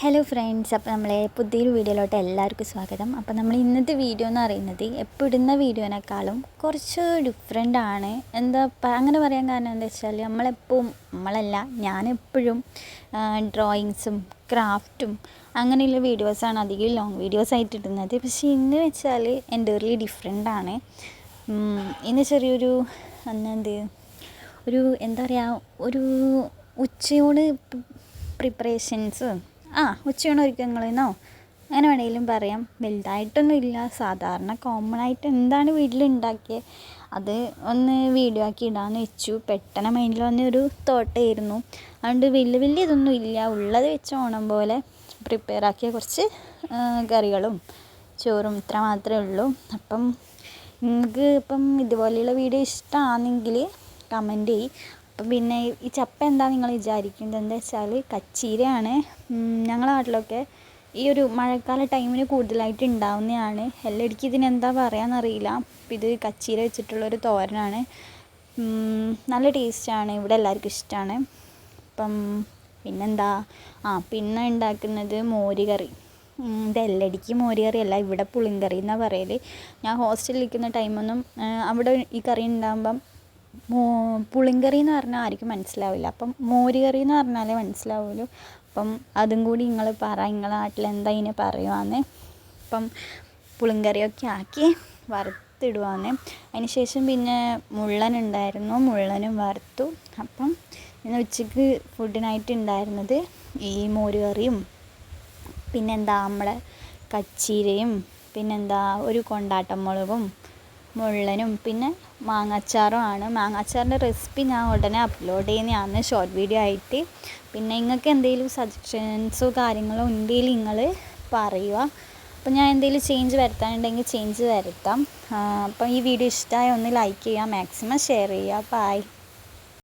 Hello friends, അപ്പോൾ നമ്മളെ പുതിയൊരു വീഡിയോയിലോട്ട് എല്ലാവർക്കും സ്വാഗതം. അപ്പോൾ നമ്മൾ ഇന്നത്തെ വീഡിയോ എന്ന് പറയുന്നത് എപ്പോൾ ഇടുന്ന വീഡിയോനേക്കാളും കുറച്ച് ഡിഫറെൻ്റ് ആണ്. അങ്ങനെ പറയാൻ കാരണം എന്താ വെച്ചാൽ നമ്മളല്ല ഞാനെപ്പോഴും ഡ്രോയിങ്സും ക്രാഫ്റ്റും അങ്ങനെയുള്ള വീഡിയോസാണ് അധികം ലോങ് വീഡിയോസ് ആയിട്ട് ഇടുന്നത്. പക്ഷേ ഇന്ന് വെച്ചാൽ എൻ്റർലി ഡിഫറെൻ്റ് ആണ്. ഇന്ന് ചെറിയൊരു എന്താ പറയുക, ഒരു ഉച്ചയോട് പ്രിപ്പറേഷൻസ് ഉച്ചയൂണ് ഒരുക്കങ്ങളെന്നോ അങ്ങനെ വേണമെങ്കിലും പറയാം. വലുതായിട്ടൊന്നും ഇല്ല, സാധാരണ കോമൺ ആയിട്ട് എന്താണ് വീട്ടിലുണ്ടാക്കിയത് അത് ഒന്ന് വീഡിയോ ആക്കി ഇടാമെന്ന് വെച്ചു. പെട്ടെന്ന് മൈൻഡിൽ വന്നൊരു തോട്ടായിരുന്നു. അതുകൊണ്ട് വലിയ ഇതൊന്നും ഇല്ല, ഉള്ളത് വെച്ച് ഓണം പോലെ പ്രിപ്പയർ ആക്കിയ കുറച്ച് കറികളും ചോറും ഇത്ര മാത്രമേ ഉള്ളൂ. അപ്പം നിങ്ങൾക്ക് ഇതുപോലെയുള്ള വീഡിയോ ഇഷ്ടമാണെങ്കിൽ കമൻറ്റ് ചെയ്യ്. അപ്പം പിന്നെ ഈ ചപ്പ എന്താ നിങ്ങൾ വിചാരിക്കുന്നത്? എന്താ വെച്ചാൽ കച്ചീരയാണ്. ഞങ്ങളുടെ നാട്ടിലൊക്കെ ഈ ഒരു മഴക്കാല ടൈമിന് കൂടുതലായിട്ട് ഉണ്ടാവുന്നതാണ്. എല്ലായിടയ്ക്കും ഇതിനെന്താ പറയുകയെന്നറിയില്ല. അപ്പം ഇത് കച്ചീര വെച്ചിട്ടുള്ളൊരു തോരനാണ്. നല്ല ടേസ്റ്റാണ്, ഇവിടെ എല്ലാവർക്കും ഇഷ്ടമാണ്. അപ്പം പിന്നെന്താ പിന്നെ ഉണ്ടാക്കുന്നത് മോര് കറി. ഇത് എല്ലായിടയ്ക്കും മോര് കറിയല്ല, ഇവിടെ പുളിങ്കറി എന്നാണ് പറയൽ. ഞാൻ ഹോസ്റ്റലിൽ നിൽക്കുന്ന ടൈമൊന്നും അവിടെ ഈ കറി ഉണ്ടാകുമ്പം പുളിങ്കറി എന്ന് പറഞ്ഞാൽ ആർക്കും മനസ്സിലാവില്ല. അപ്പം മോര് കറി എന്ന് പറഞ്ഞാലേ മനസ്സിലാവുള്ളൂ. അപ്പം അതും കൂടി നിങ്ങൾ നിങ്ങളുടെ നാട്ടിൽ എന്താ ഇതിന് പറയുവാന്ന്. അപ്പം പുളിങ്കറിയൊക്കെ ആക്കി വറുത്തിടുവാന്ന്. അതിന് ശേഷം പിന്നെ മുള്ളനുണ്ടായിരുന്നു, മുള്ളനും വറുത്തു. അപ്പം ഇന്ന് ഉച്ചയ്ക്ക് ഫുഡിനായിട്ട് ഉണ്ടായിരുന്നത് ഈ മോര് കറിയും പിന്നെന്താ നമ്മുടെ കച്ചീരയും ഒരു കൊണ്ടാട്ടം മുളകും മുള്ളനും പിന്നെ മാങ്ങാച്ചാറുമാണ്. മാങ്ങാച്ചാറിൻ്റെ റെസിപ്പി ഞാൻ ഉടനെ അപ്ലോഡ് ചെയ്യുന്നതാണ് ഷോർട്ട് വീഡിയോ ആയിട്ട്. പിന്നെ നിങ്ങൾക്ക് എന്തെങ്കിലും സജഷൻസോ കാര്യങ്ങളോ ഉണ്ടെങ്കിൽ നിങ്ങൾ പറയുക. അപ്പോൾ ഞാൻ എന്തെങ്കിലും ചേഞ്ച് വരുത്താനുണ്ടെങ്കിൽ ചേഞ്ച് വരുത്താം. അപ്പം ഈ വീഡിയോ ഇഷ്ടമായ ഒന്ന് ലൈക്ക് ചെയ്യുക, മാക്സിമം ഷെയർ ചെയ്യുക. ബൈ.